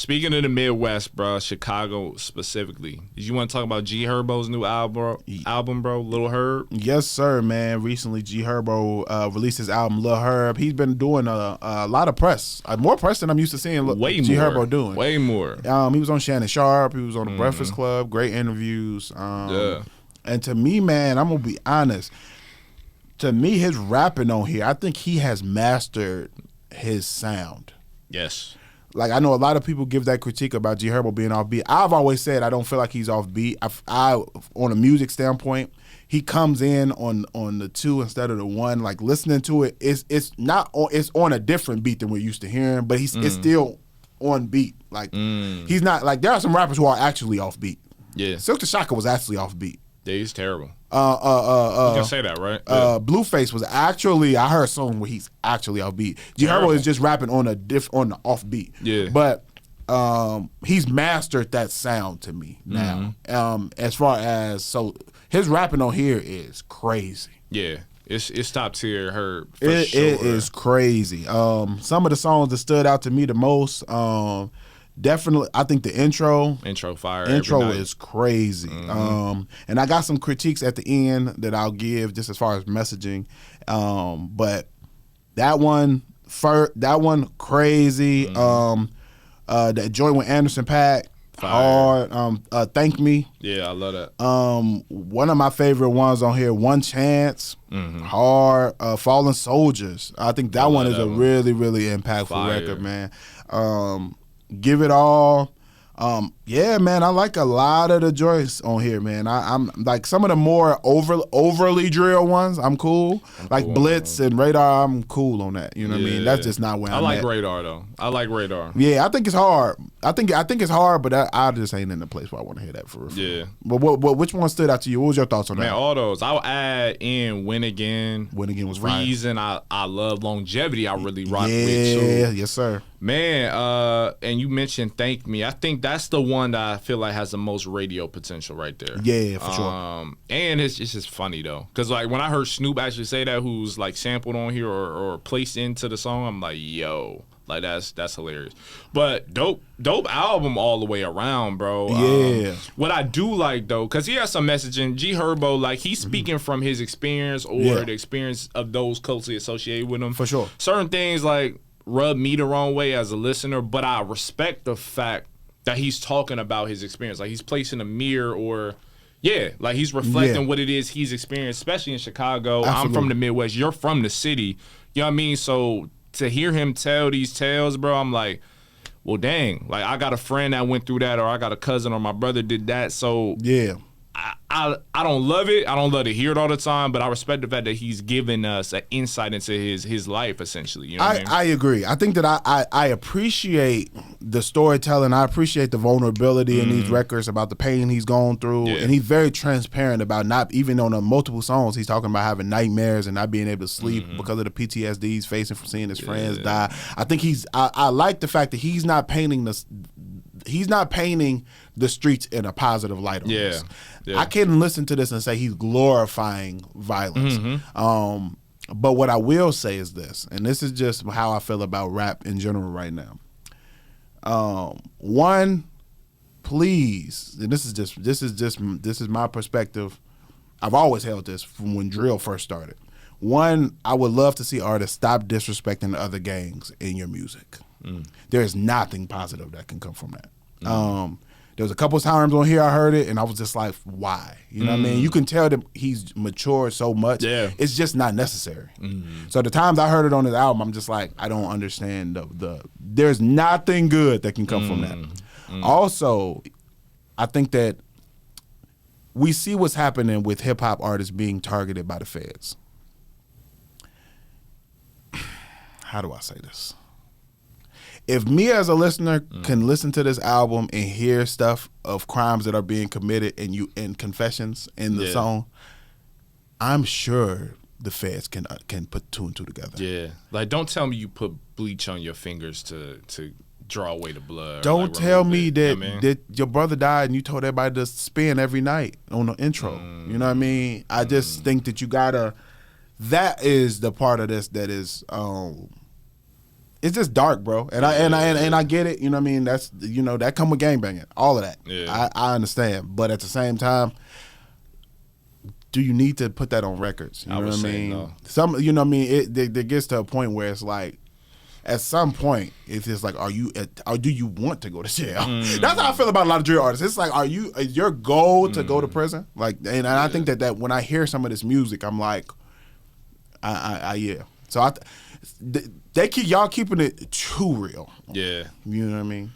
speaking of the Midwest, bro, Chicago specifically, did you want to talk about G Herbo's new album, bro, Lil Herb? Yes, sir, man. Recently, G Herbo released his album, Lil Herb. He's been doing a lot of press, more press than I'm used to seeing G Herbo doing. Way more. He was on Shannon Sharp. He was on The Breakfast Club. Great interviews. Yeah. And to me, man, I'm going to be honest. To me, his rapping on here, I think he has mastered his sound. Yes. Like, I know a lot of people give that critique about G Herbo being offbeat. I've always said I don't feel like he's offbeat. On a music standpoint, he comes in on the 2 instead of the 1. Like, listening to it, it's on a different beat than we're used to hearing, but it's still on beat. Like, he's not, like, there are some rappers who are actually offbeat. Yeah. Silk the Shocker was actually offbeat. Yeah, he's terrible. You can say that, right? Yeah. Blueface was actually, I heard a song where he's actually offbeat. G Herbo is just rapping on the offbeat. Yeah. But he's mastered that sound to me now. As far as, so his rapping on here is crazy. Yeah. It's top tier Herb. It is crazy. Some of the songs that stood out to me the most, definitely, I think the intro fire. Intro is crazy. And I got some critiques at the end that I'll give just as far as messaging. But that one crazy. That joint with Anderson .Paak, hard. Thank Me. Yeah, I love that. One of my favorite ones on here, One Chance, hard. Fallen Soldiers. I think that one is a really, really impactful record, man. Give It All. Yeah, man, I like a lot of the joints on here, man. I'm like some of the more overly drill ones, I'm cool. Like cool, Blitz and Radar, I'm cool on that. You know what I mean? That's just not where I'm at. I like at. Radar though. I like Radar. Yeah, I think it's hard. I think it's hard, but I just ain't in the place where I want to hear that for real. Yeah. But which one stood out to you? What was your thoughts on that? Man, all those. I'll add in Win Again. Win Again was fire. Reason I love Longevity. I really rock with. Yeah, yes sir. Man, and you mentioned Thank Me. I think that's the one that I feel like has the most radio potential right there. Yeah, for sure. And it's just funny though, because like when I heard Snoop actually say that, who's like sampled on here or placed into the song, I'm like, yo, like that's hilarious. But dope album all the way around, bro. Yeah. What I do like though, because he has some messaging. G Herbo, like he's speaking from his experience or the experience of those closely associated with him. For sure. Certain things like rub me the wrong way as a listener, but I respect the fact that he's talking about his experience. Like he's placing a mirror or like he's reflecting what it is he's experienced, especially in Chicago. Absolutely. I'm from the Midwest. You're from the city. You know what I mean? So to hear him tell these tales, bro, I'm like, well, dang. Like I got a friend that went through that, or I got a cousin or my brother did that. So yeah. I don't love it. I don't love to hear it all the time, but I respect the fact that he's giving us an insight into his life, essentially. You know what I mean? I agree. I think that I appreciate the storytelling. I appreciate the vulnerability in these records about the pain he's gone through. Yeah. And he's very transparent about not, even on the multiple songs, he's talking about having nightmares and not being able to sleep because of the PTSD he's facing from seeing his friends die. I think I like the fact that he's not painting the streets in a positive light on this. Yeah. I can't listen to this and say he's glorifying violence. But what I will say is this, and this is just how I feel about rap in general right now. One, please, and this is my perspective. I've always held this from when drill first started. One, I would love to see artists stop disrespecting other gangs in your music. There is nothing positive that can come from that. There was a couple of times on here I heard it, and I was just like, why? You know what I mean? You can tell that he's matured so much. Yeah. It's just not necessary. So the times I heard it on his album, I'm just like, I don't understand there's nothing good that can come from that. Also, I think that we see what's happening with hip-hop artists being targeted by the feds. How do I say this? If me as a listener can listen to this album and hear stuff of crimes that are being committed and confessions in the song, I'm sure the feds can put two and two together. Yeah, like don't tell me you put bleach on your fingers to draw away the blood. Don't tell me that your brother died and you told everybody to spin every night on the intro. You know what I mean? I just think that you gotta. That is the part of this that is. it's just dark, bro. And I get it. You know what I mean? That's that come with gangbanging, all of that. Yeah. I understand, but at the same time, do you need to put that on records? You know what I mean? No. Some, you know what I mean? It gets to a point where it's like, at some point, it's just like, or do you want to go to jail? That's how I feel about a lot of drill artists. It's like, is your goal to go to prison? Like, and I think that when I hear some of this music, I'm like, yeah. So y'all keeping it too real. Yeah. You know what I mean?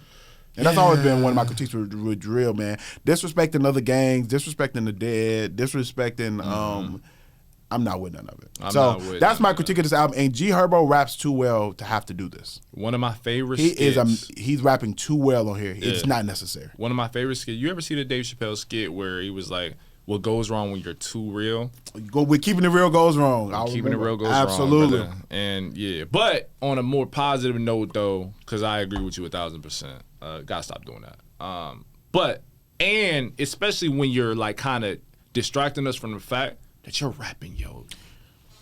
And that's always been one of my critiques with drill, man. Disrespecting other gangs, disrespecting the dead, disrespecting. I'm not with none of it. That's my critique of this album. And G Herbo raps too well to have to do this. One of my favorite skits. He's rapping too well on here. Yeah. It's not necessary. One of my favorite skits. You ever see the Dave Chappelle skit where he was like, what goes wrong when you're too real? With keeping it real goes wrong. Keeping it real goes Absolutely. wrong. Absolutely. And yeah. But on a more positive note, though, because I agree with you 1,000%. Gotta stop doing that. And especially when you're like kind of distracting us from the fact that you're rapping, yo.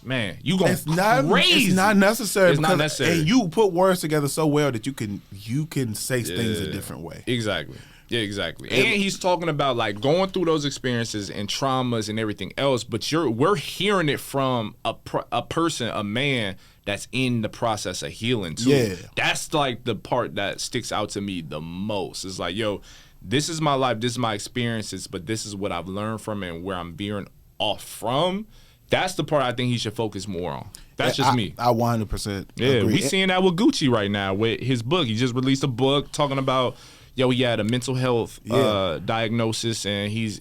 Man, you going crazy. It's not necessary. It's not necessary. And you put words together so well that you can say things a different way. Exactly. Yeah, exactly. And he's talking about like going through those experiences and traumas and everything else, but we're hearing it from a person, a man that's in the process of healing too. Yeah. That's like the part that sticks out to me the most. It's like, yo, this is my life, this is my experiences, but this is what I've learned from it and where I'm veering off from. That's the part I think he should focus more on. That's just me. I 100% yeah, agree. We seeing that with Gucci right now with his book. He just released a book talking about, yo, he had a mental health diagnosis, and he's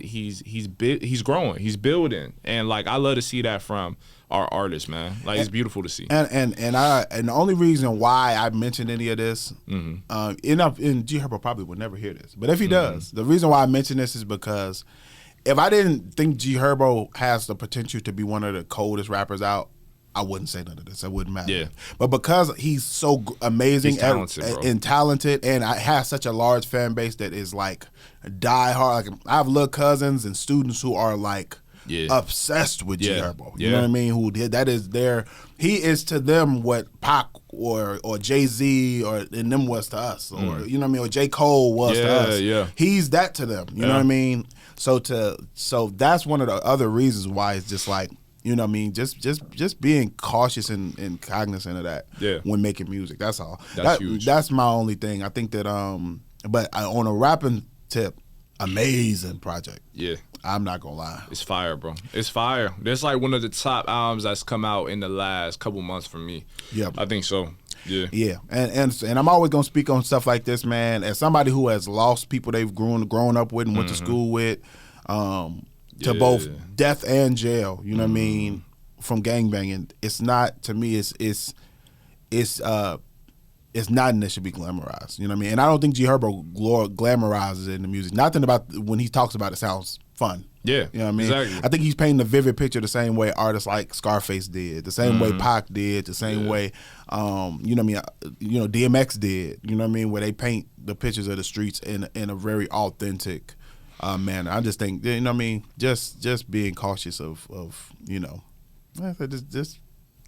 growing, he's building, and like I love to see that from our artists, man. Like it's beautiful to see. And the only reason why I mentioned any of this, and G Herbo probably would never hear this, but if he does, the reason why I mention this is because if I didn't think G Herbo has the potential to be one of the coldest rappers out, I wouldn't say none of this. It wouldn't matter. Yeah. But because he's so amazing and talented, and I have such a large fan base that is like die hard. Like I have little cousins and students who are like obsessed with G Herbo. You know what I mean? He is to them what Pac or Jay-Z and them was to us, or you know what I mean, or J. Cole was to us. Yeah. He's that to them. You know what I mean? So that's one of the other reasons why it's just like, you know what I mean? Just being cautious and cognizant of that when making music. That's all. That's huge. That's my only thing. I think that but on a rapping tip, amazing project. Yeah. I'm not gonna lie. It's fire, bro. It's fire. That's like one of the top albums that's come out in the last couple months for me. Yeah. I think so. Yeah. Yeah. And I'm always gonna speak on stuff like this, man. As somebody who has lost people they've grown up with and went to school with, to both death and jail, you know what I mean, from gangbanging. It's not, to me, it's nothing that should be glamorized. You know what I mean? And I don't think G Herbo glamorizes it in the music. Nothing about when he talks about it sounds fun. Yeah. You know what I mean? Exactly. I think he's painting a vivid picture the same way artists like Scarface did, the same way Pac did, the same way you know what I mean, DMX did, you know what I mean, where they paint the pictures of the streets in a very authentic manner. I just think, you know what I mean, just being cautious of you know, just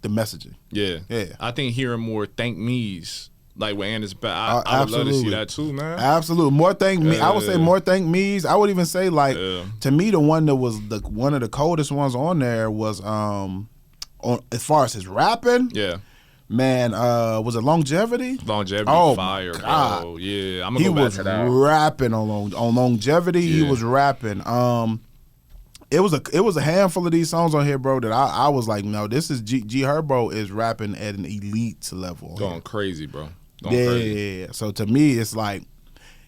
the messaging. Yeah. Yeah. I think hearing more thank me's, like with Anders, I would love to see that too, man. Absolutely. More thank me. I would say more thank me's. I would even say like to me the one that was one of the coldest ones on there was on as far as his rapping. Yeah. Man, was it Longevity? Longevity, fire, bro. Yeah, I'm gonna go back to that. He was rapping on Longevity. Yeah. He was rapping. It was a handful of these songs on here, bro, that I was like, no, this is G Herbo is rapping at an elite level. Going crazy, bro. Yeah. So to me, it's like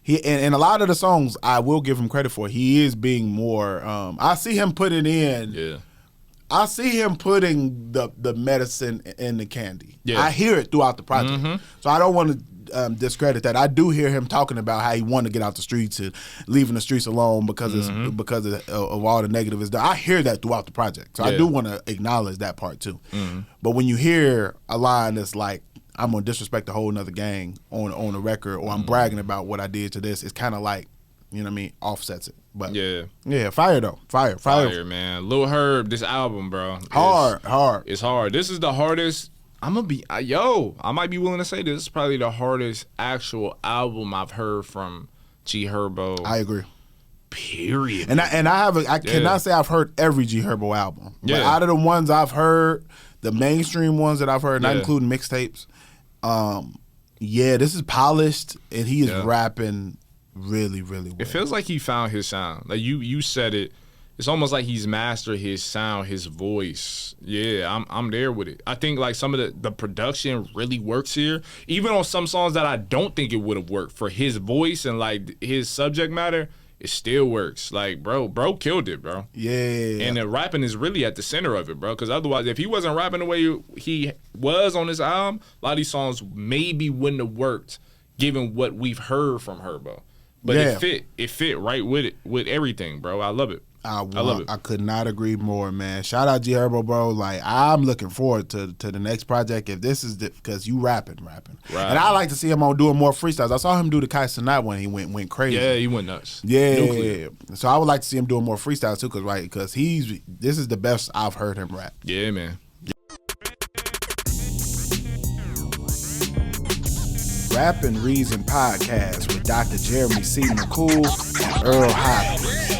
he and a lot of the songs I will give him credit for. He is being more. I see him putting in. Yeah. I see him putting the medicine in the candy. Yeah. I hear it throughout the project. So I don't want to discredit that. I do hear him talking about how he wanted to get out the streets and leaving the streets alone because of all the negative is done. I hear that throughout the project. So I do want to acknowledge that part too. But when you hear a line that's like, I'm gonna disrespect a whole nother gang on a record, or I'm bragging about what I did to this, it's kind of like, you know what I mean, offsets it. But yeah, fire though, fire, man. Lil Herb, this album, bro, hard. It's hard. This is the hardest I might be willing to say this is probably the hardest actual album I've heard from G Herbo. I agree. Period. And I cannot say I've heard every G Herbo album. But out of the ones I've heard, the mainstream ones that I've heard, not including mixtapes, this is polished and he is rapping really, really well. It feels like he found his sound. Like you said it. It's almost like he's mastered his sound, his voice. Yeah, I'm there with it. I think like some of the production really works here. Even on some songs that I don't think it would have worked for his voice and like his subject matter, it still works. Like, bro killed it, bro. Yeah. And the rapping is really at the center of it, bro. Because otherwise, if he wasn't rapping the way he was on this album, a lot of these songs maybe wouldn't have worked given what we've heard from Herbo. But it fit right with it, with everything, bro. I love it. I love it. I could not agree more, man. Shout out G Herbo, bro. Like, I'm looking forward to the next project. If this is because you rapping. Right. And I like to see him on doing more freestyles. I saw him do the Kai Cenat when he went crazy. Yeah, he went nuts. Yeah. So I would like to see him doing more freestyles too, because this is the best I've heard him rap. Yeah, man. Rap and Reason Podcast with Dr. Jeremy C. McCool and Earl Hopkins.